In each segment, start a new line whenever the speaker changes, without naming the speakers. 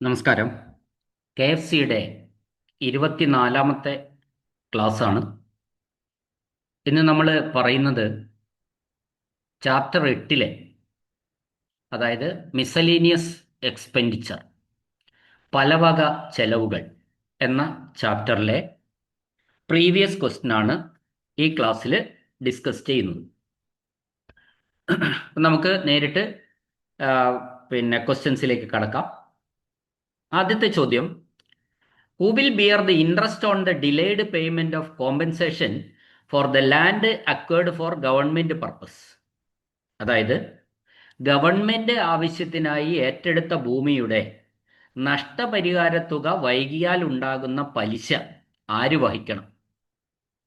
നമസ്കാരം. KFCയുടെ 24ാമത്തെ ക്ലാസ്സാണ്. ഇന്ന് നമ്മൾ പറയുന്നത് ചാപ്റ്റർ 8 അതായത് മിസലീനിയസ് എക്സ്പെൻഡിച്ചർ, പലവക ചെലവുകൾ എന്ന ചാപ്റ്ററിലെ പ്രീവിയസ് ക്വസ്റ്റ്യൻ ആണ് ഈ ക്ലാസ്സിൽ ഡിസ്കസ് ചെയ്യുന്നത്. നമുക്ക് നേരിട്ട് ക്വസ്റ്റ്യൻസിലേക്ക് കടക്കാം. ആദ്യത്തെ ചോദ്യം: Who will bear the interest on the delayed payment of compensation for the land acquired for government purpose? അതായത് ഗവൺമെന്റ് ആവശ്യത്തിനായി ഏറ്റെടുത്ത ഭൂമിയുടെ നഷ്ടപരിഹാരത്തുക വൈകിയാൽ ഉണ്ടാകുന്ന പലിശ ആര് വഹിക്കണം?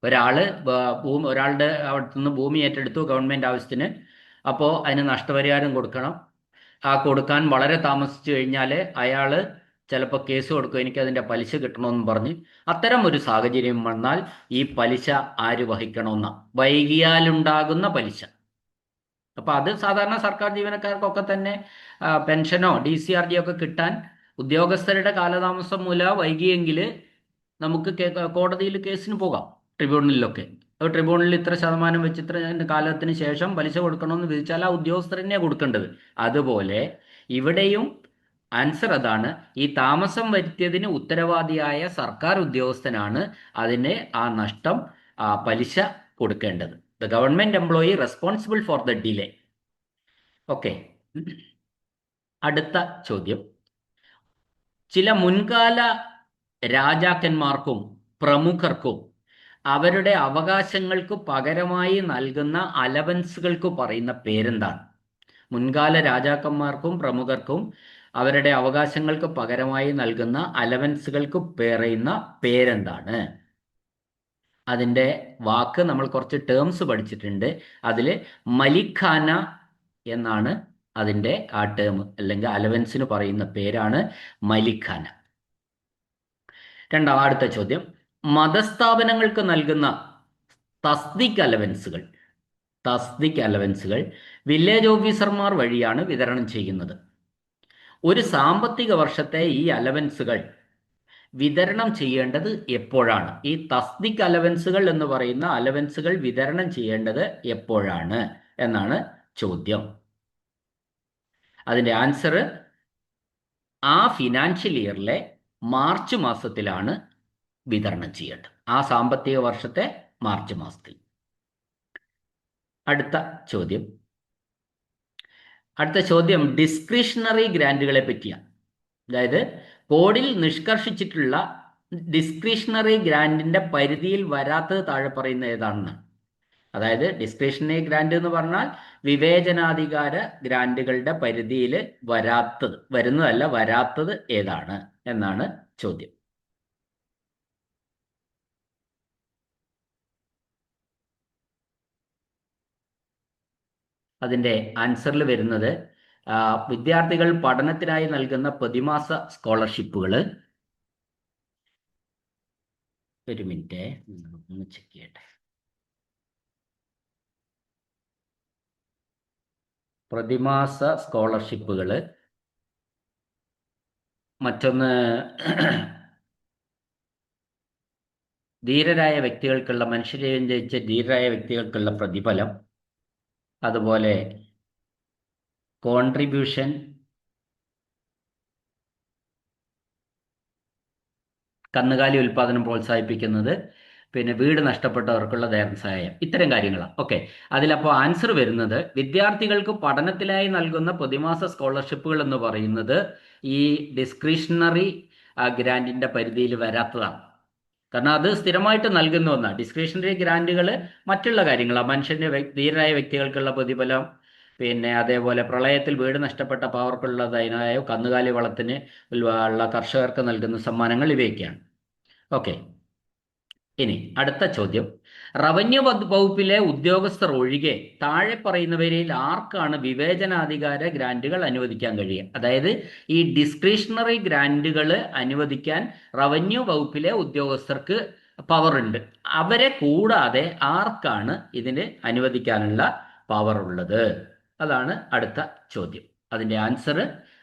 ഒരാളുടെ അടുത്തുനിന്ന് ഭൂമി ഏറ്റെടുത്തു ഗവൺമെന്റ് ആവശ്യത്തിന്, അപ്പോൾ അതിന് നഷ്ടപരിഹാരം കൊടുക്കണം. കൊടുക്കാൻ വളരെ താമസിച്ചു കഴിഞ്ഞാൽ അയാൾ ചിലപ്പോൾ കേസ് കൊടുക്കും, എനിക്കതിൻ്റെ പലിശ കിട്ടണമെന്ന് പറഞ്ഞ്. അത്തരം ഒരു സാഹചര്യം വന്നാൽ ഈ പലിശ ആര് വഹിക്കണമെന്ന, വൈകിയാലുണ്ടാകുന്ന പലിശ. അപ്പം അത് സാധാരണ സർക്കാർ ജീവനക്കാർക്കൊക്കെ തന്നെ പെൻഷനോ DCRG ഒക്കെ കിട്ടാൻ ഉദ്യോഗസ്ഥരുടെ കാലതാമസം മൂലം വൈകിയെങ്കിൽ നമുക്ക് കോടതിയിൽ കേസിന് പോകാം, ട്രിബ്യൂണലിലൊക്കെ. ട്രിബ്യൂണലിൽ ഇത്ര ശതമാനം വെച്ച് ഇത്ര കാലത്തിന് ശേഷം പലിശ കൊടുക്കണമെന്ന് വിധിച്ചാൽ ആ ഉദ്യോഗസ്ഥർ തന്നെയാണ് കൊടുക്കേണ്ടത്. അതുപോലെ ഇവിടെയും ആൻസർ അതാണ്. ഈ താമസം വരുത്തിയതിന് ഉത്തരവാദിയായ സർക്കാർ ഉദ്യോഗസ്ഥനാണ് അതിന് ആ നഷ്ടം, പലിശ കൊടുക്കേണ്ടത്. The government employee responsible for the delay. Okay. അടുത്ത ചോദ്യം: ചില മുൻകാല രാജാക്കന്മാർക്കും പ്രമുഖർക്കും അവരുടെ അവകാശങ്ങൾക്ക് പകരമായി നൽകുന്ന അലവൻസുകൾക്ക് പറയുന്ന പേരെന്താണ്? മുൻകാല രാജാക്കന്മാർക്കും പ്രമുഖർക്കും അവരുടെ അവകാശങ്ങൾക്ക് പകരമായി നൽകുന്ന അലവൻസുകൾക്ക് പറയുന്ന പേരെന്താണ്? അതിൻ്റെ വാക്ക് നമ്മൾ കുറച്ച് ടേംസ് പഠിച്ചിട്ടുണ്ട്. അതിൽ മലിഖാന എന്നാണ് അതിൻ്റെ ആ ടേം, അല്ലെങ്കിൽ അലവൻസിന് പറയുന്ന പേരാണ് മലിഖാന. അടുത്ത ചോദ്യം: മതസ്ഥാപനങ്ങൾക്ക് നൽകുന്ന തസ്തിക് അലവൻസുകൾ വില്ലേജ് ഓഫീസർമാർ വഴിയാണ് വിതരണം ചെയ്യുന്നത്. ഒരു സാമ്പത്തിക വർഷത്തെ ഈ അലവൻസുകൾ വിതരണം ചെയ്യേണ്ടത് എപ്പോഴാണ്? ഈ തസ്തിക് അലവൻസുകൾ എന്ന് പറയുന്ന അലവൻസുകൾ വിതരണം ചെയ്യേണ്ടത് എപ്പോഴാണ് എന്നാണ് ചോദ്യം. അതിൻ്റെ ആൻസർ ആ ഫിനാൻഷ്യൽ ഇയറിലെ മാർച്ച് മാസത്തിലാണ് വിതരണം ചെയ്യേണ്ടത്, ആ സാമ്പത്തിക വർഷത്തെ മാർച്ച് മാസത്തിൽ. അടുത്ത ചോദ്യം ഡിസ്ക്രിഷണറി ഗ്രാൻറ്റുകളെ പറ്റിയാണ്. അതായത് കോഡിൽ നിഷ്കർഷിച്ചിട്ടുള്ള ഡിസ്ക്രിഷണറി ഗ്രാൻറ്റിൻ്റെ പരിധിയിൽ വരാത്തത് താഴെ പറയുന്ന ഏതാണെന്നാണ്. അതായത് ഡിസ്ക്രിഷണറി ഗ്രാൻറ്റ് എന്ന് പറഞ്ഞാൽ വിവേചനാധികാര ഗ്രാൻറ്റുകളുടെ പരിധിയിൽ വരാത്തത് ഏതാണ് എന്നാണ് ചോദ്യം. അതിൻ്റെ ആൻസറിൽ വരുന്നത് വിദ്യാർത്ഥികൾ പഠനത്തിനായി നൽകുന്ന പ്രതിമാസ സ്കോളർഷിപ്പുകൾ. ഒരു മിനിറ്റ്, ഒന്ന് ചെക്ക് ചെയ്യട്ടെ. പ്രതിമാസ സ്കോളർഷിപ്പുകൾ, മറ്റൊന്ന് ധീരരായ വ്യക്തികൾക്കുള്ള, മനുഷ്യജീവൻ ജയിച്ച ധീരരായ വ്യക്തികൾക്കുള്ള പ്രതിഫലം, അതുപോലെ കോൺട്രിബ്യൂഷൻ, കന്നുകാലി ഉൽപ്പാദനം പ്രോത്സാഹിപ്പിക്കുന്നത്, പിന്നെ വീട് നഷ്ടപ്പെട്ടവർക്കുള്ള ധനസഹായം, ഇത്തരം കാര്യങ്ങളാണ്. ഓക്കെ. അതിലപ്പോൾ ആൻസർ വരുന്നത് വിദ്യാർത്ഥികൾക്ക് പഠനത്തിനായി നൽകുന്ന പ്രതിമാസ സ്കോളർഷിപ്പുകൾ എന്ന് പറയുന്നത് ഈ ഡിസ്ക്രിഷണറി ഗ്രാൻറ്റിൻ്റെ പരിധിയിൽ വരാത്തതാണ്. കാരണം അത് സ്ഥിരമായിട്ട് നൽകുന്ന ഒന്നാണ്. ഡിസ്ക്രിഷണറി ഗ്രാൻറ്റുകൾ മറ്റുള്ള കാര്യങ്ങളാണ്. മനുഷ്യൻ്റെ ധീരരായ വ്യക്തികൾക്കുള്ള പ്രതിഫലം, പിന്നെ അതേപോലെ പ്രളയത്തിൽ വീട് നഷ്ടപ്പെട്ട പാവർക്കുള്ളതിനായ കന്നുകാലി വളത്തിന് ഉള്ള കർഷകർക്ക് നൽകുന്ന സമ്മാനങ്ങൾ, ഇവയൊക്കെയാണ്. ഓക്കെ. ഇനി അടുത്ത ചോദ്യം: റവന്യൂ വകുപ്പിലെ ഉദ്യോഗസ്ഥർ ഒഴികെ താഴെ പറയുന്നവരിൽ ആർക്കാണ് വിവേചനാധികാര ഗ്രാൻറ്റുകൾ അനുവദിക്കാൻ കഴിയുക? അതായത് ഈ ഡിസ്ക്രിഷണറി ഗ്രാൻറ്റുകൾ അനുവദിക്കാൻ റവന്യൂ വകുപ്പിലെ ഉദ്യോഗസ്ഥർക്ക് പവറുണ്ട്. അവരെ കൂടാതെ ആർക്കാണ് ഇതിന് അനുവദിക്കാനുള്ള പവർ ഉള്ളത്? അതാണ് അടുത്ത ചോദ്യം. അതിൻ്റെ ആൻസർ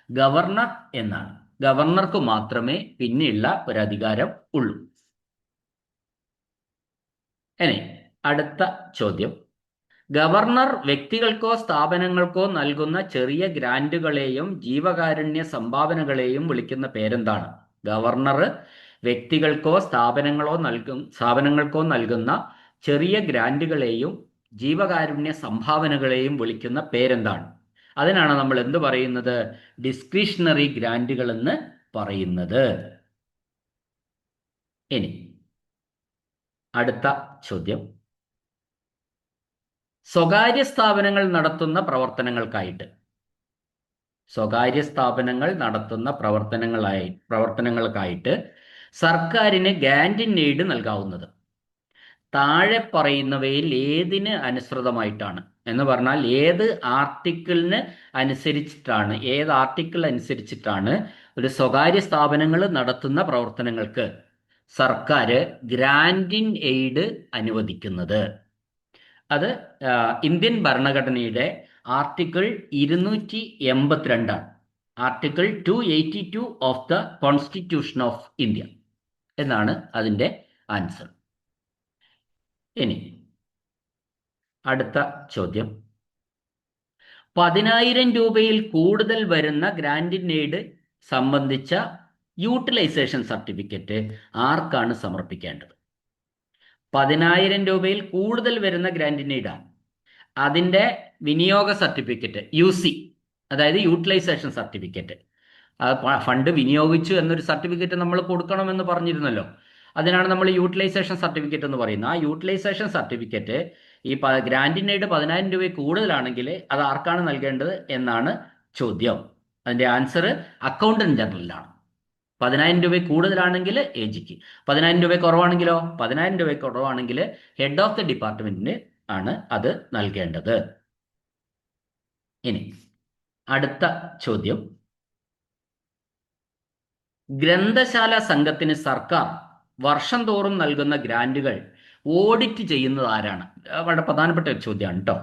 ഗവർണർ എന്നാണ്. ഗവർണർക്ക് മാത്രമേ പിന്നെയുള്ള ഒരു അധികാരം ഉള്ളൂ. ഇനി അടുത്ത ചോദ്യം. ഗവർണർ വ്യക്തികൾക്കോ സ്ഥാപനങ്ങൾക്കോ നൽകുന്ന ചെറിയ ഗ്രാന്റുകളെയും ജീവകാരുണ്യ സംഭാവനകളെയും വിളിക്കുന്ന പേരെന്താണ്? ഗവർണർ വ്യക്തികൾക്കോ സ്ഥാപനങ്ങൾക്കോ നൽകുന്ന ചെറിയ ഗ്രാന്റുകളെയും ജീവകാരുണ്യ സംഭാവനകളെയും വിളിക്കുന്ന പേരെന്താണ്? അതിനാണ് നമ്മൾ എന്ത് പറയുന്നത്? ഡിസ്ക്രിഷണറി ഗ്രാന്റുകൾ എന്ന് പറയുന്നത്. ഇനി അടുത്ത ചോദ്യം. സ്വകാര്യ സ്ഥാപനങ്ങൾ നടത്തുന്ന പ്രവർത്തനങ്ങൾക്കായിട്ട് സർക്കാരിന് ഗ്രാന്റ് ഇൻ എയ്ഡ് നൽകാവുന്നത് താഴെ പറയുന്നവയിൽ ഏതിന് അനുസൃതമായിട്ടാണ്? എന്ന് പറഞ്ഞാൽ ഏത് ആർട്ടിക്കിൾ അനുസരിച്ചിട്ടാണ് ഒരു സ്വകാര്യ സ്ഥാപനങ്ങൾ നടത്തുന്ന പ്രവർത്തനങ്ങൾക്ക് സർക്കാർ ഗ്രാന്റ് ഇൻ എയ്ഡ് അനുവദിക്കുന്നത്? അത് ഇന്ത്യൻ ഭരണഘടനയുടെ ആർട്ടിക്കിൾ 282 ആണ്. Article 282 of the constitution of India എന്നാണ് അതിൻ്റെ ആൻസർ. ഇനി അടുത്ത ചോദ്യം. 10,000 രൂപയിൽ കൂടുതൽ വരുന്ന ഗ്രാന്റ് ഇൻ എയ്ഡ് സംബന്ധിച്ച യൂട്ടിലൈസേഷൻ സർട്ടിഫിക്കറ്റ് ആർക്കാണ് സമർപ്പിക്കേണ്ടത്? 10,000 രൂപയിൽ കൂടുതൽ വരുന്ന ഗ്രാന്റ് ഇൻ എയ്ഡാണ്. അതിൻ്റെ വിനിയോഗ സർട്ടിഫിക്കറ്റ് UC, അതായത് യൂട്ടിലൈസേഷൻ സർട്ടിഫിക്കറ്റ്, ഫണ്ട് വിനിയോഗിച്ചു എന്നൊരു സർട്ടിഫിക്കറ്റ് നമ്മൾ കൊടുക്കണമെന്ന് പറഞ്ഞിരുന്നല്ലോ. അതിനാണ് നമ്മൾ യൂട്ടിലൈസേഷൻ സർട്ടിഫിക്കറ്റ് എന്ന് പറയുന്നത്. ആ യൂട്ടിലൈസേഷൻ സർട്ടിഫിക്കറ്റ് ഈ ഗ്രാന്റ് ഇൻ എയ്ഡ് 10,000 രൂപയിൽ കൂടുതലാണെങ്കിൽ അത് ആർക്കാണ് നൽകേണ്ടത് എന്നാണ് ചോദ്യം. അതിൻ്റെ ആൻസർ അക്കൗണ്ടന്റ് ജനറലിലാണ്. 10,000 രൂപയിൽ കൂടുതലാണെങ്കിൽ AGക്ക്, 10,000 രൂപ കുറവാണെങ്കിലോ? 10,000 രൂപ കുറവാണെങ്കിൽ ഹെഡ് ഓഫ് ദി ഡിപ്പാർട്ട്മെന്റിന് ആണ് അത് നൽകേണ്ടത്. ഇനി അടുത്ത ചോദ്യം. ഗ്രന്ഥശാല സംഘത്തിന് സർക്കാർ വർഷം തോറും നൽകുന്ന ഗ്രാന്റുകൾ ഓഡിറ്റ് ചെയ്യുന്നത് ആരാണ്? വളരെ പ്രധാനപ്പെട്ട ഒരു ചോദ്യമാണ് കേട്ടോ.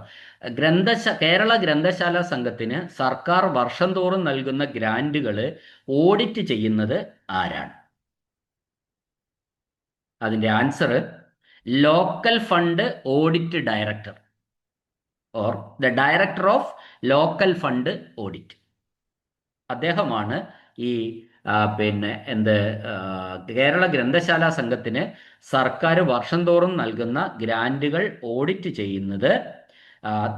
കേരള ഗ്രന്ഥശാല സംഘത്തിന് സർക്കാർ വർഷം തോറും നൽകുന്ന ഗ്രാന്റുകൾ ഓഡിറ്റ് ചെയ്യുന്നത് ആരാണ്? അതിൻ്റെ answer local fund audit director or the director of local fund audit. അദ്ദേഹമാണ് ഈ കേരള ഗ്രന്ഥശാല സംഘത്തിന് സർക്കാർ വർഷം തോറും നൽകുന്ന ഗ്രാന്റുകൾ ഓഡിറ്റ് ചെയ്യുന്നത്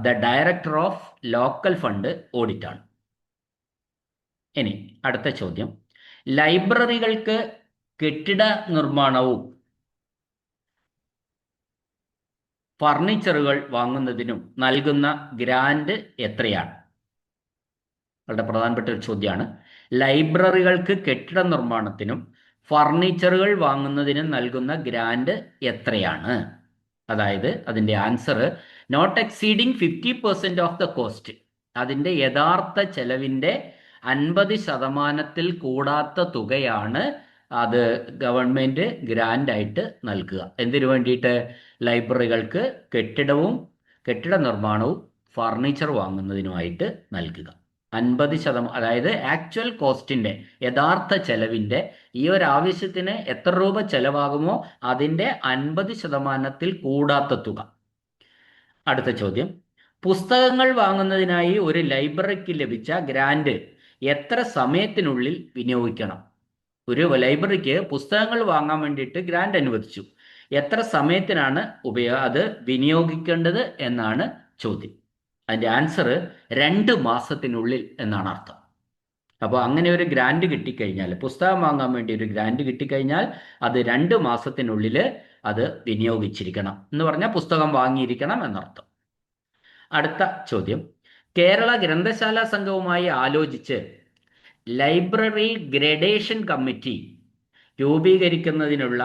the director of local fund audit ആണ്. ഇനി അടുത്ത ചോദ്യം. ലൈബ്രറികൾക്ക് കെട്ടിട നിർമ്മാണവും ഫർണിച്ചറുകൾ വാങ്ങുന്നതിനും നൽകുന്ന ഗ്രാന്റ് എത്രയാണ്? വളരെ പ്രധാനപ്പെട്ട ഒരു ചോദ്യമാണ്. ലൈബ്രറികൾക്ക് കെട്ടിട നിർമ്മാണത്തിനും ഫർണിച്ചറുകൾ വാങ്ങുന്നതിനും നൽകുന്ന ഗ്രാന്റ് എത്രയാണ്? അതായത് അതിൻ്റെ answer not exceeding 50% of the cost. അതിൻ്റെ യഥാർത്ഥ ചെലവിൻ്റെ 50% കൂടാത്ത തുകയാണ് അത് ഗവൺമെന്റ് ഗ്രാന്റ് ആയിട്ട് നൽകുക. എന്തിനു വേണ്ടിയിട്ട്? ലൈബ്രറികൾക്ക് കെട്ടിട നിർമ്മാണവും ഫർണിച്ചർ വാങ്ങുന്നതിനുമായിട്ട് നൽകുക. 50%, അതായത് ആക്ച്വൽ കോസ്റ്റിന്റെ, യഥാർത്ഥ ചെലവിന്റെ, ഈ ഒരു ആവശ്യത്തിന് എത്ര രൂപ ചെലവാകുമോ അതിന്റെ 50% കൂടാത്ത തുക. അടുത്ത ചോദ്യം. പുസ്തകങ്ങൾ വാങ്ങുന്നതിനായി ഒരു ലൈബ്രറിക്ക് ലഭിച്ച ഗ്രാന്റ് എത്ര സമയത്തിനുള്ളിൽ വിനിയോഗിക്കണം? ഒരു ലൈബ്രറിക്ക് പുസ്തകങ്ങൾ വാങ്ങാൻ വേണ്ടിയിട്ട് ഗ്രാന്റ് അനുവദിച്ചു. എത്ര സമയത്തിനാണ് അത് വിനിയോഗിക്കേണ്ടത് എന്നാണ് ചോദ്യം. അതിൻ്റെ ആൻസർ 2 മാസത്തിനുള്ളിൽ എന്നാണ് അർത്ഥം. അപ്പോൾ അങ്ങനെ ഒരു ഗ്രാന്റ് കിട്ടിക്കഴിഞ്ഞാൽ, പുസ്തകം വാങ്ങാൻ വേണ്ടി ഒരു ഗ്രാന്റ് കിട്ടിക്കഴിഞ്ഞാൽ അത് 2 മാസത്തിനുള്ളിൽ അത് വിനിയോഗിച്ചിരിക്കണം എന്ന് പറഞ്ഞാൽ പുസ്തകം വാങ്ങിയിരിക്കണം എന്നർത്ഥം. അടുത്ത ചോദ്യം. കേരള ഗ്രന്ഥശാല സംഘവുമായി ആലോചിച്ച് ലൈബ്രറി ഗ്രഡേഷൻ കമ്മിറ്റി രൂപീകരിക്കുന്നതിനുള്ള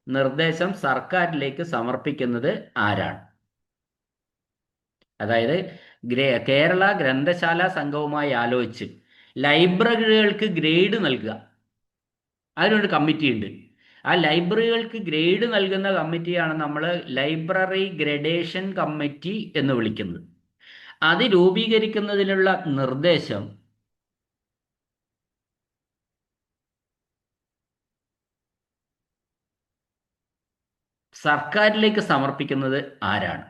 നിർദ്ദേശം സർക്കാരിലേക്ക് സമർപ്പിക്കുന്നത് ആരാണ്? അതായത് കേരള ഗ്രന്ഥശാല സംഘവുമായി ആലോചിച്ച് ലൈബ്രറികൾക്ക് ഗ്രേഡ് നൽകുക, അതിനൊരു കമ്മിറ്റി ഉണ്ട്. ആ ലൈബ്രറികൾക്ക് ഗ്രേഡ് നൽകുന്ന കമ്മിറ്റിയാണ് നമ്മൾ ലൈബ്രറി ഗ്രഡേഷൻ കമ്മിറ്റി എന്ന് വിളിക്കുന്നത്. അത് രൂപീകരിക്കുന്നതിനുള്ള നിർദ്ദേശം സർക്കാരിലേക്ക് സമർപ്പിക്കുന്നത് ആരാണ്?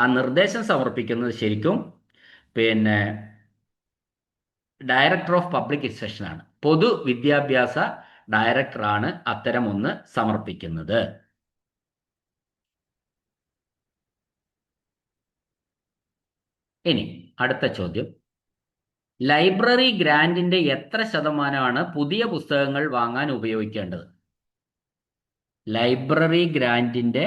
ആ നിർദ്ദേശം സമർപ്പിക്കുന്നത് ശരിക്കും പിന്നെ ഡയറക്ടർ ഓഫ് പബ്ലിക് ഇൻസ്ട്രക്ഷൻ ആണ്. പൊതുവിദ്യാഭ്യാസ ഡയറക്ടറാണ് അത്തരം ഒന്ന് സമർപ്പിക്കുന്നത്. ഇനി അടുത്ത ചോദ്യം, ലൈബ്രറി ഗ്രാന്റിന്റെ എത്ര ശതമാനമാണ് പുതിയ പുസ്തകങ്ങൾ വാങ്ങാൻ ഉപയോഗിക്കേണ്ടത്? ലൈബ്രറി ഗ്രാന്റിന്റെ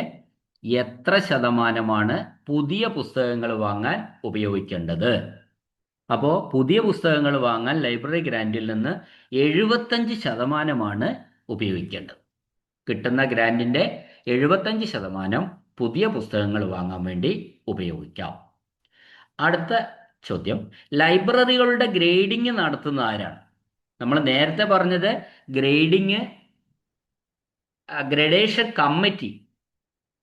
എത്ര ശതമാനമാണ് പുതിയ പുസ്തകങ്ങൾ വാങ്ങാൻ ഉപയോഗിക്കേണ്ടത്? അപ്പോൾ പുതിയ പുസ്തകങ്ങൾ വാങ്ങാൻ ലൈബ്രറി ഗ്രാന്റിൽ നിന്ന് 75% ഉപയോഗിക്കേണ്ടത്. കിട്ടുന്ന ഗ്രാന്റിന്റെ 75% പുതിയ പുസ്തകങ്ങൾ വാങ്ങാൻ വേണ്ടി ഉപയോഗിക്കാം. അടുത്ത ചോദ്യം, ലൈബ്രറികളുടെ ഗ്രേഡിംഗ് നടത്തുന്ന ആരാണ്? നമ്മൾ നേരത്തെ പറഞ്ഞത് ഗ്രഡേഷൻ കമ്മിറ്റി,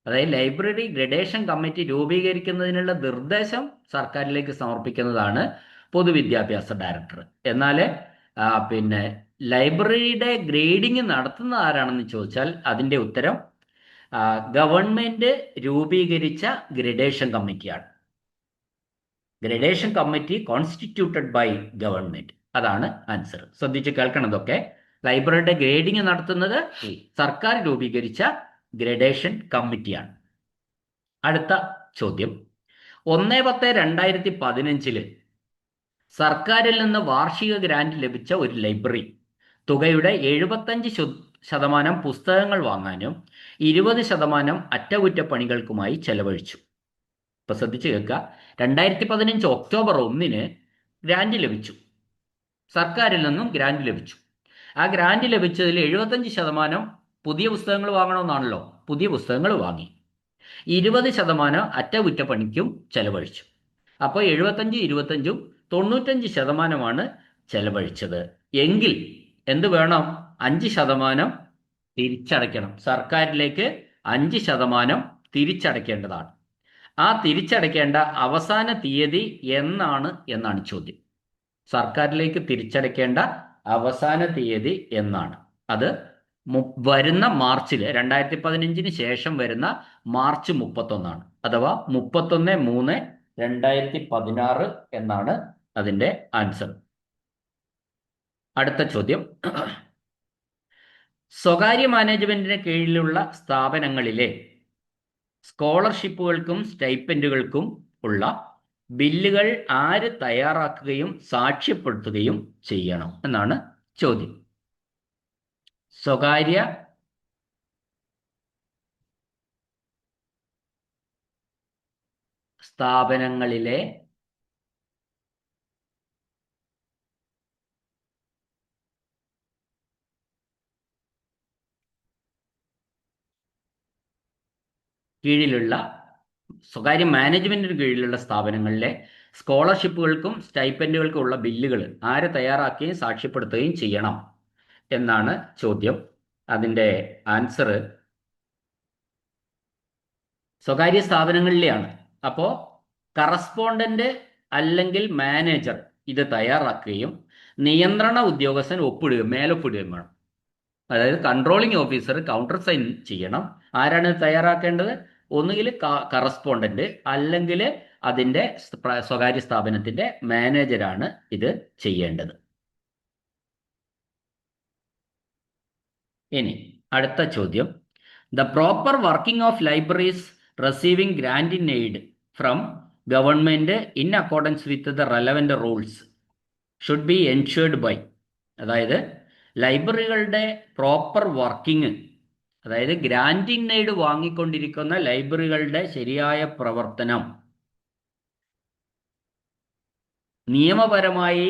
അതായത് ലൈബ്രറി ഗ്രഡേഷൻ കമ്മിറ്റി രൂപീകരിക്കുന്നതിനുള്ള നിർദ്ദേശം സർക്കാരിലേക്ക് സമർപ്പിക്കുന്നതാണ് പൊതുവിദ്യാഭ്യാസ ഡയറക്ടർ. എന്നാൽ പിന്നെ ലൈബ്രറിയുടെ ഗ്രേഡിംഗ് നടത്തുന്ന ആരാണെന്ന് ചോദിച്ചാൽ അതിൻ്റെ ഉത്തരം ഗവൺമെന്റ് രൂപീകരിച്ച ഗ്രഡേഷൻ കമ്മിറ്റിയാണ്. Gradation committee constituted by government, അതാണ് ആൻസർ. ശ്രദ്ധിച്ച് കേൾക്കണതൊക്കെ. ലൈബ്രറിയുടെ ഗ്രേഡിംഗ് നടത്തുന്നത് സർക്കാർ രൂപീകരിച്ച ഗ്രഡേഷൻ കമ്മിറ്റിയാണ്. അടുത്ത ചോദ്യം, 1/10/2015 സർക്കാരിൽ നിന്ന് വാർഷിക ഗ്രാന്റ് ലഭിച്ച ഒരു ലൈബ്രറി തുകയുടെ 75% പുസ്തകങ്ങൾ വാങ്ങാനും 20% അറ്റകുറ്റപ്പണികൾക്കുമായി ചെലവഴിച്ചു. ഇപ്പൊ ശ്രദ്ധിച്ച് കേൾക്കുക, 2015 ഒക്ടോബർ 1 ഗ്രാന്റ് ലഭിച്ചു, സർക്കാരിൽ നിന്നും ഗ്രാന്റ് ലഭിച്ചു. ആ ഗ്രാന്റ് ലഭിച്ചതിൽ 75% പുതിയ പുസ്തകങ്ങൾ വാങ്ങണമെന്നാണല്ലോ, പുതിയ പുസ്തകങ്ങൾ വാങ്ങി. 20% അറ്റകുറ്റപ്പണിക്കും ചെലവഴിച്ചു. അപ്പോൾ 75-25 95% ചെലവഴിച്ചത്. എങ്കിൽ എന്ത് വേണം? 5% തിരിച്ചടയ്ക്കണം. സർക്കാരിലേക്ക് 5% തിരിച്ചടയ്ക്കേണ്ടതാണ്. ആ തിരിച്ചടയ്ക്കേണ്ട അവസാന തീയതി എന്നാണ് ചോദ്യം. സർക്കാരിലേക്ക് തിരിച്ചടയ്ക്കേണ്ട അവസാന തീയതി എന്നാണ്? അത് വരുന്ന മാർച്ചിൽ 2015 ശേഷം വരുന്ന മാർച്ച് 31 അഥവാ 31/3/2016 എന്നാണ് അതിൻ്റെ ആൻസർ. അടുത്ത ചോദ്യം, സ്വകാര്യ മാനേജ്മെന്റിന് കീഴിലുള്ള സ്ഥാപനങ്ങളിലെ സ്കോളർഷിപ്പുകൾക്കും സ്റ്റൈപ്പൻഡുകൾക്കും ഉള്ള ബില്ലുകൾ ആര് തയ്യാറാക്കുകയും സാക്ഷ്യപ്പെടുത്തുകയും ചെയ്യണം എന്നാണ് ചോദ്യം. സ്വകാര്യ സ്ഥാപനങ്ങളിലെ സ്വകാര്യ മാനേജ്മെന്റിന് കീഴിലുള്ള സ്ഥാപനങ്ങളിലെ സ്കോളർഷിപ്പുകൾക്കും സ്റ്റൈപ്പൻഡുകൾക്കും ഉള്ള ബില്ലുകൾ ആര് തയ്യാറാക്കുകയും സാക്ഷ്യപ്പെടുത്തുകയും ചെയ്യണം എന്നാണ് ചോദ്യം. അതിൻ്റെ ആൻസർ സ്വകാര്യ സ്ഥാപനങ്ങളിലെയാണ്. അപ്പോൾ കറസ്പോണ്ടന്റ് അല്ലെങ്കിൽ മാനേജർ ഇത് തയ്യാറാക്കുകയും നിയന്ത്രണ ഉദ്യോഗസ്ഥൻ മേലൊപ്പിടുകയും വേണം. അതായത് കൺട്രോളിംഗ് ഓഫീസർ കൗണ്ടർ സൈൻ ചെയ്യണം. ആരാണ് തയ്യാറാക്കേണ്ടത്? ഒന്നുകിൽ കറസ്പോണ്ടന്റ് അല്ലെങ്കിൽ അതിൻ്റെ സ്വകാര്യ സ്ഥാപനത്തിന്റെ മാനേജരാണ് ഇത് ചെയ്യേണ്ടത്. ഇനി അടുത്ത ചോദ്യം, the proper working of libraries receiving grant in aid from government in accordance with the relevant rules should be ensured by. അതായത് ലൈബ്രറികളുടെ പ്രോപ്പർ വർക്കിംഗ്, അതായത് ഗ്രാന്റ് ഇൻ എയ്ഡ് വാങ്ങിക്കൊണ്ടിരിക്കുന്ന ലൈബ്രറികളുടെ ശരിയായ പ്രവർത്തനം നിയമപരമായി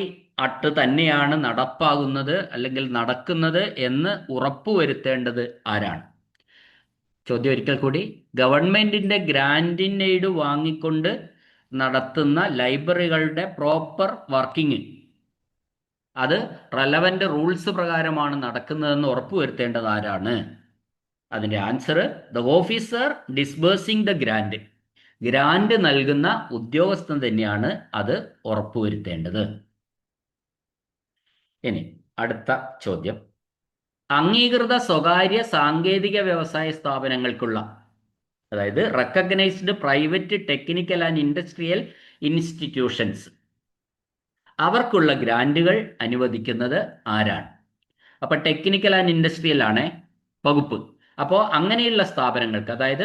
തന്നെയാണ് നടപ്പാകുന്നത് അല്ലെങ്കിൽ നടക്കുന്നത് എന്ന് ഉറപ്പുവരുത്തേണ്ടത് ആരാണ്? ചോദ്യം ഒരിക്കൽ കൂടി, ഗവൺമെന്റിന്റെ ഗ്രാന്റ് ഇൻ എയ്ഡ് വാങ്ങിക്കൊണ്ട് നടത്തുന്ന ലൈബ്രറികളുടെ പ്രോപ്പർ വർക്കിംഗ് അത് റെലവന്റ് റൂൾസ് പ്രകാരമാണ് നടക്കുന്നതെന്ന് ഉറപ്പുവരുത്തേണ്ടത് ആരാണ്? അതിൻ്റെ answer the officer disbursing the grant. Grant നൽകുന്ന ഉദ്യോഗസ്ഥൻ തന്നെയാണ് അത് ഉറപ്പുവരുത്തേണ്ടത്. ഇനി അടുത്ത ചോദ്യം, അംഗീകൃത സ്വകാര്യ സാങ്കേതിക വ്യവസായ സ്ഥാപനങ്ങൾക്കുള്ള അതായത് recognised private technical and industrial institutions, അവർക്കുള്ള ഗ്രാൻറ്റുകൾ അനുവദിക്കുന്നത് ആരാണ്? അപ്പോൾ ടെക്നിക്കൽ ആൻഡ് ഇൻഡസ്ട്രിയൽ ആണ് വകുപ്പ്. അപ്പോൾ അങ്ങനെയുള്ള സ്ഥാപനങ്ങൾക്ക്, അതായത്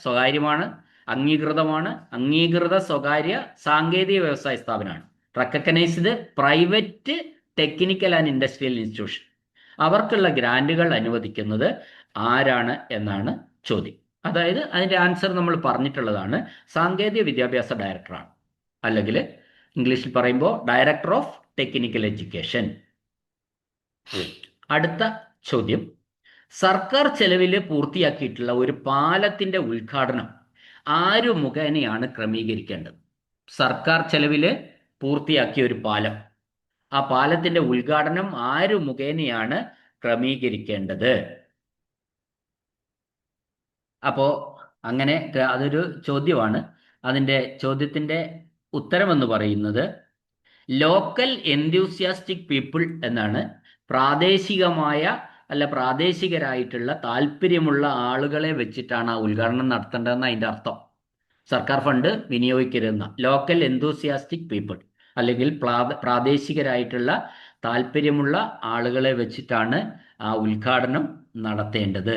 സ്വകാര്യമാണ്, അംഗീകൃതമാണ്, അംഗീകൃത സ്വകാര്യ സാങ്കേതിക വ്യവസായ സ്ഥാപനമാണ്, recognised private technical and industrial institution, അവർക്കുള്ള ഗ്രാൻറ്റുകൾ അനുവദിക്കുന്നത് ആരാണ് എന്നാണ് ചോദ്യം. അതായത് അതിൻ്റെ ആൻസർ നമ്മൾ പറഞ്ഞിട്ടുള്ളതാണ്, സാങ്കേതിക വിദ്യാഭ്യാസ ഡയറക്ടറാണ്, അല്ലെങ്കിൽ ഇംഗ്ലീഷിൽ പറയുമ്പോൾ ഡയറക്ടർ ഓഫ് ടെക്നിക്കൽ എഡ്യൂക്കേഷൻ. അടുത്ത ചോദ്യം, സർക്കാർ ചെലവിൽ പൂർത്തിയാക്കിയിട്ടുള്ള ഒരു പാലത്തിന്റെ ഉദ്ഘാടനം ആരു മുഖേനയാണ് ക്രമീകരിക്കേണ്ടത്? സർക്കാർ ചെലവിൽ പൂർത്തിയാക്കിയ ഒരു പാലം, ആ പാലത്തിന്റെ ഉദ്ഘാടനം ആരു മുഖേനയാണ് ക്രമീകരിക്കേണ്ടത്? അപ്പോ അങ്ങനെ അതൊരു ചോദ്യമാണ്. അതിൻ്റെ ചോദ്യത്തിന്റെ ഉത്തരമെന്ന് പറയുന്നത് ലോക്കൽ എൻതൂസിയാസ്റ്റിക് പീപ്പിൾ എന്നാണ്. പ്രാദേശികരായിട്ടുള്ള താല്പര്യമുള്ള ആളുകളെ വെച്ചിട്ടാണ് ആ ഉദ്ഘാടനം നടത്തേണ്ടതെന്ന് അതിൻ്റെ അർത്ഥം. സർക്കാർ ഫണ്ട് വിനിയോഗിക്കരുതെന്ന. ലോക്കൽ എൻതൂസിയാസ്റ്റിക് പീപ്പിൾ, അല്ലെങ്കിൽ പ്രാദേശികരായിട്ടുള്ള താല്പര്യമുള്ള ആളുകളെ വെച്ചിട്ടാണ് ആ ഉദ്ഘാടനം നടത്തേണ്ടത്.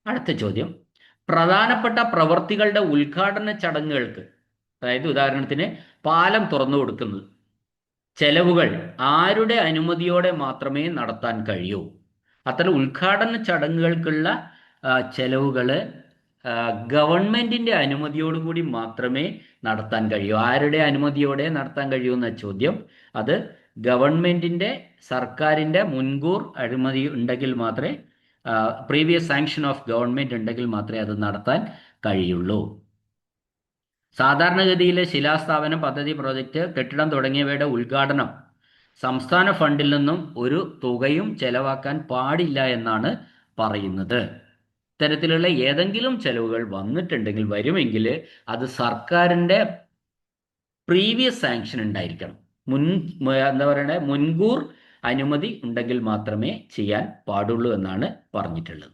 അടുത്ത ചോദ്യം, പ്രധാനപ്പെട്ട പ്രവർത്തികളുടെ ഉദ്ഘാടന ചടങ്ങുകൾക്ക്, അതായത് ഉദാഹരണത്തിന് പാലം തുറന്നു കൊടുക്കുന്നത്, ചെലവുകൾ ആരുടെ അനുമതിയോടെ മാത്രമേ നടത്താൻ കഴിയൂ? അത്തരം ഉദ്ഘാടന ചടങ്ങുകൾക്കുള്ള ചെലവുകൾ ഗവൺമെന്റിന്റെ അനുമതിയോടുകൂടി മാത്രമേ നടത്താൻ കഴിയൂ. ആരുടെ അനുമതിയോടെ നടത്താൻ കഴിയൂ എന്ന ചോദ്യം, അത് ഗവൺമെന്റിന്റെ, സർക്കാരിന്റെ മുൻകൂർ അനുമതി ഉണ്ടെങ്കിൽ മാത്രമേ, പ്രീവിയസ് സാങ്ഷൻ ഓഫ് ഗവൺമെന്റ് ഉണ്ടെങ്കിൽ മാത്രമേ അത് നടത്താൻ കഴിയുള്ളൂ. സാധാരണഗതിയിൽ ശിലാസ്ഥാപനം, പദ്ധതി, പ്രോജക്റ്റ്, കെട്ടിടം തുടങ്ങിയവയുടെ ഉദ്ഘാടനം സംസ്ഥാന ഫണ്ടിൽ നിന്നും ഒരു തുകയും ചെലവാക്കാൻ പാടില്ല എന്നാണ് പറയുന്നത്. ഇത്തരത്തിലുള്ള ഏതെങ്കിലും ചെലവുകൾ വരുമെങ്കിൽ അത് സർക്കാരിൻ്റെ പ്രീവിയസ് സാങ്ഷൻ ഉണ്ടായിരിക്കണം. മുൻകൂർ അനുമതി ഉണ്ടെങ്കിൽ മാത്രമേ ചെയ്യാൻ പാടുള്ളൂ എന്നാണ് പറഞ്ഞിട്ടുള്ളത്.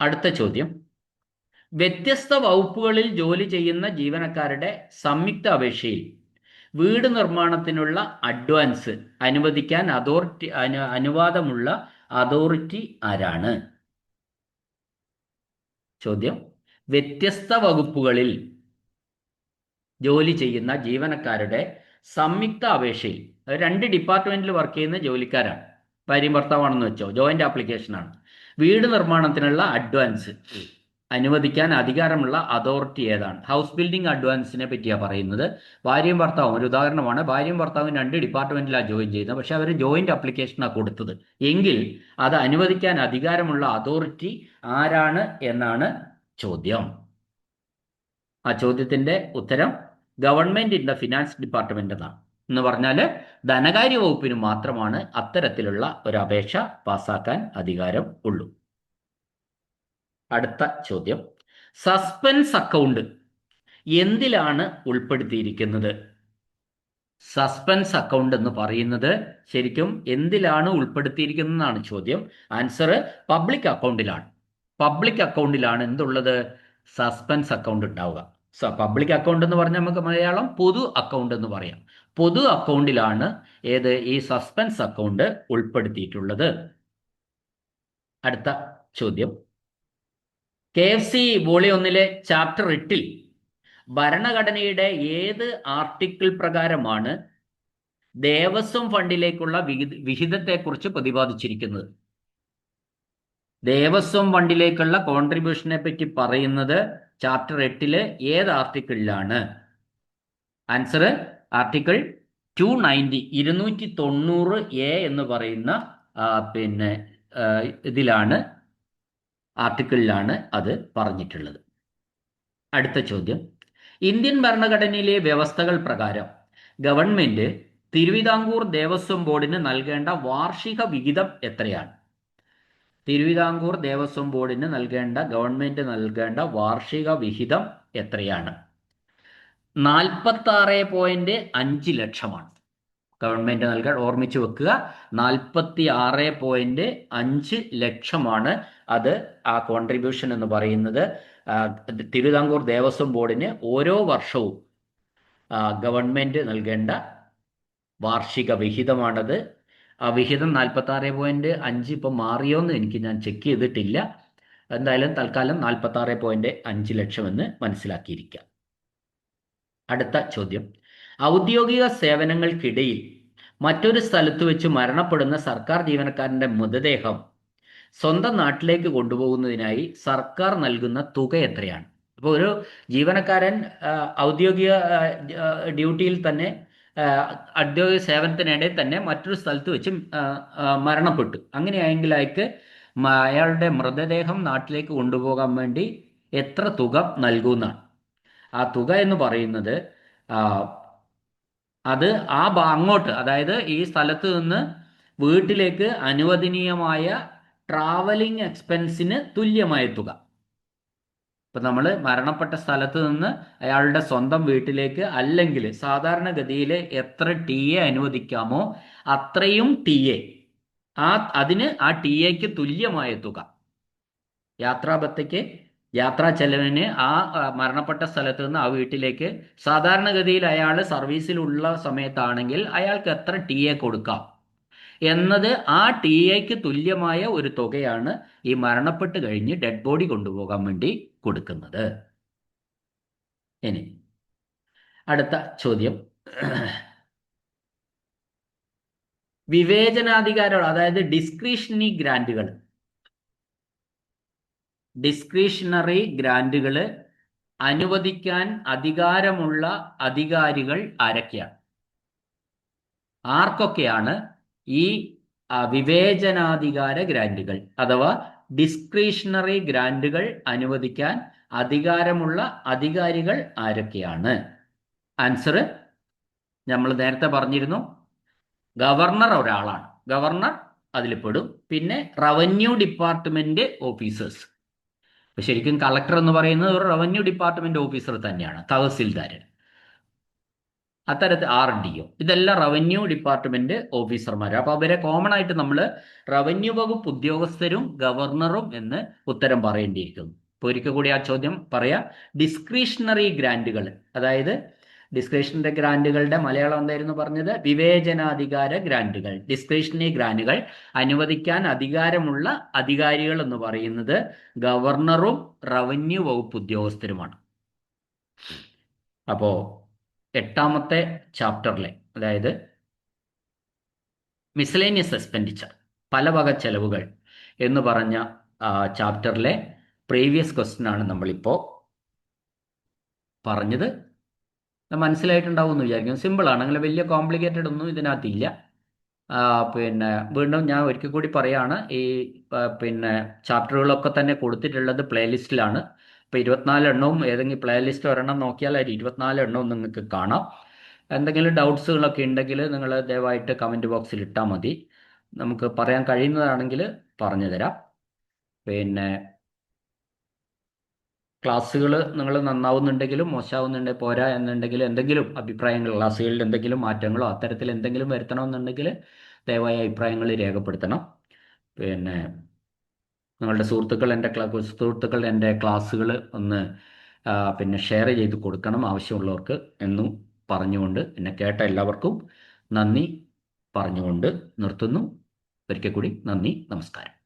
അടുത്ത ചോദ്യം, വ്യത്യസ്ത വകുപ്പുകളിൽ ജോലി ചെയ്യുന്ന ജീവനക്കാരുടെ സംയുക്ത അപേക്ഷയിൽ വീട് നിർമ്മാണത്തിനുള്ള അഡ്വാൻസ് അനുവദിക്കാൻ അനുവാദമുള്ള അതോറിറ്റി ആരാണ്? ചോദ്യം, വ്യത്യസ്ത വകുപ്പുകളിൽ ജോലി ചെയ്യുന്ന ജീവനക്കാരുടെ സംയുക്ത അപേക്ഷയിൽ, 2 ഡിപ്പാർട്ട്മെന്റിൽ വർക്ക് ചെയ്യുന്ന ജോലിക്കാരാണ്, ഭാര്യയും ഭർത്താവാണെന്ന് വെച്ചോ, ജോയിന്റ് ആപ്ലിക്കേഷനാണ്, വീട് നിർമ്മാണത്തിനുള്ള അഡ്വാൻസ് അനുവദിക്കാൻ അധികാരമുള്ള അതോറിറ്റി ഏതാണ്? ഹൗസ് ബിൽഡിംഗ് അഡ്വാൻസിനെ പറ്റിയാണ് പറയുന്നത്. ഭാര്യയും ഭർത്താവും ഒരു ഉദാഹരണമാണ്. ഭാര്യയും ഭർത്താവും 2 ഡിപ്പാർട്ട്മെന്റിലാണ് ജോയിൻ ചെയ്യുന്നത്, പക്ഷെ അവർ ജോയിന്റ് ആപ്ലിക്കേഷനാണ് കൊടുത്തത് എങ്കിൽ അത് അനുവദിക്കാൻ അധികാരമുള്ള അതോറിറ്റി ആരാണ് എന്നാണ് ചോദ്യം. ആ ചോദ്യത്തിന്റെ ഉത്തരം government in the finance department എന്നാണ്. എന്ന് പറഞ്ഞാൽ ധനകാര്യ വകുപ്പിന് മാത്രമാണ് അത്തരത്തിലുള്ള ഒരു അപേക്ഷ പാസ്സാക്കാൻ അധികാരം ഉള്ളൂ. അടുത്ത ചോദ്യം, സസ്പെൻസ് അക്കൗണ്ട് എന്തിലാണ് ഉൾപ്പെടുത്തിയിരിക്കുന്നത്? സസ്പെൻസ് അക്കൗണ്ട് എന്ന് പറയുന്നത് ശരിക്കും എന്തിലാണ് ഉൾപ്പെടുത്തിയിരിക്കുന്നതാണ് ചോദ്യം. ആൻസർ പബ്ലിക് അക്കൗണ്ടിലാണ്. പബ്ലിക് അക്കൗണ്ടിലാണ് എന്തുള്ളത്? സസ്പെൻസ് അക്കൗണ്ട് ഉണ്ടാവുക. പബ്ലിക് അക്കൗണ്ട് എന്ന് പറഞ്ഞാൽ നമുക്ക് മലയാളം പൊതു അക്കൗണ്ട് എന്ന് പറയാം. പൊതു അക്കൗണ്ടിലാണ് ഈ സസ്പെൻസ് അക്കൗണ്ട് ഉൾപ്പെടുത്തിയിട്ടുള്ളത്. അടുത്ത ചോദ്യം, KFC വോളിയം 1 ചാപ്റ്റർ 8 ഭരണഘടനയുടെ ഏത് ആർട്ടിക്കിൾ പ്രകാരമാണ് ദേവസ്വം ഫണ്ടിലേക്കുള്ള വിഹിതത്തെക്കുറിച്ച് പ്രതിപാദിച്ചിരിക്കുന്നത്? ദേവസ്വം ഫണ്ടിലേക്കുള്ള കോൺട്രിബ്യൂഷനെ പറ്റി പറയുന്നത് ചാപ്റ്റർ 8 ഏത് ആർട്ടിക്കിളിലാണ്? ആൻസർ ആർട്ടിക്കിൾ 290 എന്ന് പറയുന്ന ആർട്ടിക്കിളിലാണ് അത് പറഞ്ഞിട്ടുള്ളത്. അടുത്ത ചോദ്യം, ഇന്ത്യൻ ഭരണഘടനയിലെ വ്യവസ്ഥകൾ പ്രകാരം ഗവൺമെന്റ് തിരുവിതാംകൂർ ദേവസ്വം ബോർഡിന് നൽകേണ്ട വാർഷിക വിഹിതം എത്രയാണ്? തിരുവിതാംകൂർ ദേവസ്വം ബോർഡിന് ഗവൺമെന്റ് നൽകേണ്ട വാർഷിക വിഹിതം എത്രയാണ്? 46.5 ലക്ഷമാണ്. ഗവൺമെന്റ് നൽകാൻ ഓർമ്മിച്ചു വെക്കുക. 46.5 ലക്ഷമാണ് അത്. ആ കോൺട്രിബ്യൂഷൻ എന്ന് പറയുന്നത് തിരുവിതാംകൂർ ദേവസ്വം ബോർഡിന് ഓരോ വർഷവും ഗവൺമെന്റ് നൽകേണ്ട വാർഷിക വിഹിതമാണത്. ആ വിഹിതം 46.5 ഇപ്പം മാറിയോ എന്ന് ഞാൻ ചെക്ക് ചെയ്തിട്ടില്ല. എന്തായാലും തൽക്കാലം 46.5 ലക്ഷം എന്ന് മനസ്സിലാക്കിയിരിക്കുക. അടുത്ത ചോദ്യം: ഔദ്യോഗിക സേവനങ്ങൾക്കിടയിൽ മറ്റൊരു സ്ഥലത്ത് വെച്ച് മരണപ്പെടുന്ന സർക്കാർ ജീവനക്കാരന്റെ മൃതദേഹം സ്വന്തം നാട്ടിലേക്ക് കൊണ്ടുപോകുന്നതിനായി സർക്കാർ നൽകുന്ന തുക എത്രയാണ്? അപ്പോൾ ഒരു ജീവനക്കാരൻ ഔദ്യോഗിക ഡ്യൂട്ടിയിൽ തന്നെ ഔദ്യോഗിക സേവനത്തിനിടയിൽ തന്നെ മറ്റൊരു സ്ഥലത്ത് വെച്ച് മരണപ്പെട്ടു. അങ്ങനെയായെങ്കിൽ അയാളുടെ മൃതദേഹം നാട്ടിലേക്ക് കൊണ്ടുപോകാൻ വേണ്ടി എത്ര തുക നൽകുന്നതാണ്. ആ തുക എന്ന് പറയുന്നത് അത് അങ്ങോട്ട്, അതായത് ഈ സ്ഥലത്ത് നിന്ന് വീട്ടിലേക്ക് അനുവദനീയമായ ട്രാവലിംഗ് എക്സ്പെൻസിന് തുല്യമായ തുക. ഇപ്പം നമ്മൾ മരണപ്പെട്ട സ്ഥലത്ത് നിന്ന് അയാളുടെ സ്വന്തം വീട്ടിലേക്ക് അല്ലെങ്കിൽ സാധാരണഗതിയിൽ എത്ര TA അനുവദിക്കാമോ അത്രയും TA, അതിന് ആ TAക്ക് തുല്യമായ തുക, യാത്രാബത്തയ്ക്ക് യാത്രാ ചെലവിന് ആ മരണപ്പെട്ട സ്ഥലത്ത് നിന്ന് ആ വീട്ടിലേക്ക് സാധാരണഗതിയിൽ അയാൾ സർവീസിലുള്ള സമയത്താണെങ്കിൽ അയാൾക്ക് എത്ര TA കൊടുക്കാം എന്നത് ആ TAക്ക് തുല്യമായ ഒരു തുകയാണ് ഈ മരണപ്പെട്ട് കഴിഞ്ഞ് ഡെഡ് ബോഡി കൊണ്ടുപോകാൻ വേണ്ടി കൊടുക്കുന്നത്. ഇനി അടുത്ത ചോദ്യം: വിവേചനാധികാരം, അതായത് ഡിസ്ക്രിഷണറി ഗ്രാൻറ്റുകൾ അനുവദിക്കാൻ അധികാരമുള്ള അധികാരികൾ ആരൊക്കെയാണ്? ആർക്കൊക്കെയാണ് ഈ വിവേചനാധികാര ഗ്രാൻറ്റുകൾ അഥവാ ഡിസ്ക്രിഷണറി ഗ്രാൻറ്റുകൾ അനുവദിക്കാൻ അധികാരമുള്ള അധികാരികൾ ആരൊക്കെയാണ്? ആൻസർ നമ്മൾ നേരത്തെ പറഞ്ഞിരുന്നു. ഗവർണർ ഒരാളാണ്, ഗവർണർ അതിൽ പെടും. പിന്നെ റവന്യൂ ഡിപ്പാർട്ട്മെന്റ് ഓഫീസേഴ്സ്. ഇപ്പൊ ശരിക്കും കളക്ടർ എന്ന് പറയുന്നത് ഒരു റവന്യൂ ഡിപ്പാർട്ട്മെന്റ് ഓഫീസർ തന്നെയാണ്. തഹസിൽദാർ, അത്തരത്തിൽ RDO, ഇതെല്ലാം റവന്യൂ ഡിപ്പാർട്ട്മെന്റ് ഓഫീസർമാർ. അപ്പൊ അവരെ കോമൺ ആയിട്ട് നമ്മൾ റവന്യൂ വകുപ്പ് ഉദ്യോഗസ്ഥരും ഗവർണറും എന്ന് ഉത്തരം പറയേണ്ടിയിരിക്കുന്നു. ഇപ്പൊ ഒരിക്കൽ കൂടി ആ ചോദ്യം പറയാം. ഡിസ്ക്രിഷണറി ഗ്രാൻറ്റുകൾ, അതായത് ഡിസ്ക്രിഷണറി ഗ്രാൻറ്റുകളുടെ മലയാളം എന്തായിരുന്നു പറഞ്ഞത്? വിവേചനാധികാര ഗ്രാൻറ്റുകൾ. ഡിസ്ക്രിഷണറി ഗ്രാൻറ്റുകൾ അനുവദിക്കാൻ അധികാരമുള്ള അധികാരികൾ എന്ന് പറയുന്നത് ഗവർണറും റവന്യൂ വകുപ്പ് ഉദ്യോഗസ്ഥരുമാണ്. അപ്പോ 8ാമത്തെ ചാപ്റ്ററിലെ, അതായത് മിസലേനിയസ് എക്സ്പെൻഡിച്ചർ, പല വക ചെലവുകൾ എന്ന് പറഞ്ഞ ചാപ്റ്ററിലെ പ്രീവിയസ് ക്വസ്റ്റ്യൻ ആണ് നമ്മളിപ്പോൾ പറഞ്ഞത്. മനസ്സിലായിട്ടുണ്ടാവും എന്ന് വിചാരിക്കും. സിമ്പിളാണ്, അങ്ങനെ വലിയ കോംപ്ലിക്കേറ്റഡ് ഒന്നും ഇതിനകത്തില്ല. പിന്നെ വീണ്ടും ഞാൻ ഒരിക്കൽ കൂടി പറയാണ്, ഈ പിന്നെ ചാപ്റ്ററുകളൊക്കെ തന്നെ കൊടുത്തിട്ടുള്ളത് പ്ലേലിസ്റ്റിലാണ്. ഇപ്പോൾ 24 എണ്ണവും ഏതെങ്കിലും പ്ലേലിസ്റ്റ് ഒരെണ്ണം നോക്കിയാൽ അതിൽ 24 എണ്ണവും നിങ്ങൾക്ക് കാണാം. എന്തെങ്കിലും ഡൗട്ട്സുകളൊക്കെ ഉണ്ടെങ്കിൽ നിങ്ങൾ ദയവായിട്ട് കമൻറ്റ് ബോക്സിൽ ഇട്ടാൽ മതി. നമുക്ക് പറയാൻ കഴിയുന്നതാണെങ്കിൽ പറഞ്ഞു തരാം. പിന്നെ ക്ലാസ്സുകൾ നിങ്ങൾ നന്നാവുന്നുണ്ടെങ്കിലും മോശമാവുന്നുണ്ടെങ്കിൽ പോരാ എന്നുണ്ടെങ്കിൽ എന്തെങ്കിലും അഭിപ്രായങ്ങൾ, ക്ലാസ്സുകളിൽ എന്തെങ്കിലും മാറ്റങ്ങളോ അത്തരത്തിൽ എന്തെങ്കിലും വരുത്തണമെന്നുണ്ടെങ്കിൽ ദയവായി അഭിപ്രായങ്ങൾ രേഖപ്പെടുത്തണം. പിന്നെ നിങ്ങളുടെ സുഹൃത്തുക്കൾ എൻ്റെ ക്ലാസ്സുകൾ ഒന്ന് പിന്നെ ഷെയർ ചെയ്ത് കൊടുക്കണം ആവശ്യമുള്ളവർക്ക് എന്നും പറഞ്ഞുകൊണ്ട് എന്നെ കേട്ട എല്ലാവർക്കും നന്ദി പറഞ്ഞുകൊണ്ട് നിർത്തുന്നു. ഒരിക്കൽ കൂടി നന്ദി, നമസ്കാരം.